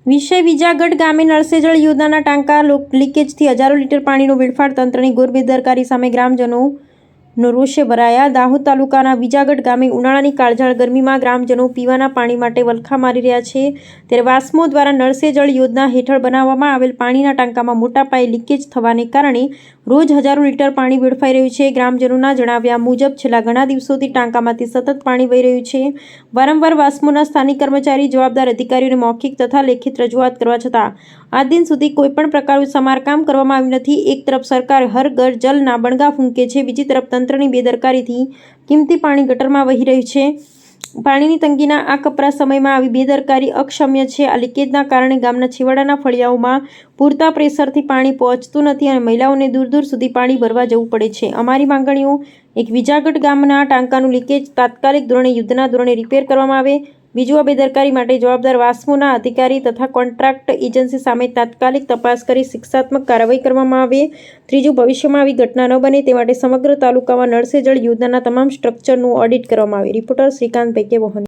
વિષય વિજાગઢ ગામે નળ સે જળ યોજનાના ટાંકા લીકેજથી હજારો લીટર પાણીનો વેડફાટ, તંત્રની ઘોર બેદરકારી સામે ગ્રામજનોનો રોષે ભરાયા. દાહોદ તાલુકાના વિજાગઢ ગામે ઉનાળાની કાળઝાળ ગરમીમાં ગ્રામજનો પીવાના પાણી માટે વલખા મારી રહ્યા છે. ત્યારે વાસ્મો દ્વારા નળ સે જળ યોજના હેઠળ બનાવવામાં આવેલ પાણીના ટાંકામાં મોટા પાયે લીકેજ થવાને કારણે રોજ હજારો લીટર પાણી વેડફાઈ રહ્યું છે. ગ્રામજનોના જણાવ્યા મુજબ છેલ્લા ઘણા દિવસોથી ટાંકામાંથી સતત પાણી વહી રહ્યું છે. વારંવાર વાસ્મોના સ્થાનિક કર્મચારી, જવાબદાર અધિકારીઓને મૌખિક તથા લેખિત રજૂઆત કરવા છતાં આજ દિન સુધી કોઈપણ પ્રકારનું સમારકામ કરવામાં આવ્યું નથી. એક તરફ સરકાર હર ઘર જલના બણગા ફૂંકે છે, બીજી તરફ તંત્રની બેદરકારીથી કિંમતી પાણી ગટરમાં વહી રહ્યું છે. પાણીની તંગીના આ કપરા સમયમાં આવી બેદરકારી અક્ષમ્ય છે. આ લીકેજના કારણે ગામના છેવાડાના ફળિયાઓમાં પૂરતા પ્રેશરથી પાણી પહોંચતું નથી અને મહિલાઓને દૂર દૂર સુધી પાણી ભરવા જવું પડે છે. અમારી માંગણીઓ: એક, વિજાગઢ ગામના ટાંકાનું લીકેજ તાત્કાલિક ધોરણે યુદ્ધના ધોરણે રિપેર કરવામાં આવે. બીજું, આ બેદરકારી માટે જવાબદાર વાસ્મોના અધિકારી તથા કોન્ટ્રાક્ટ એજન્સી સામે તાત્કાલિક તપાસ કરી શિક્ષાત્મક કાર્યવાહી કરવામાં આવે. ત્રીજું, ભવિષ્યમાં આવી ઘટના ન બને તે માટે સમગ્ર તાલુકામાં નળ સે જળ યોજનાના તમામ સ્ટ્રક્ચરનું ઓડિટ કરવામાં આવે. રિપોર્ટર શ્રીકાંત પૈકે, વોહન.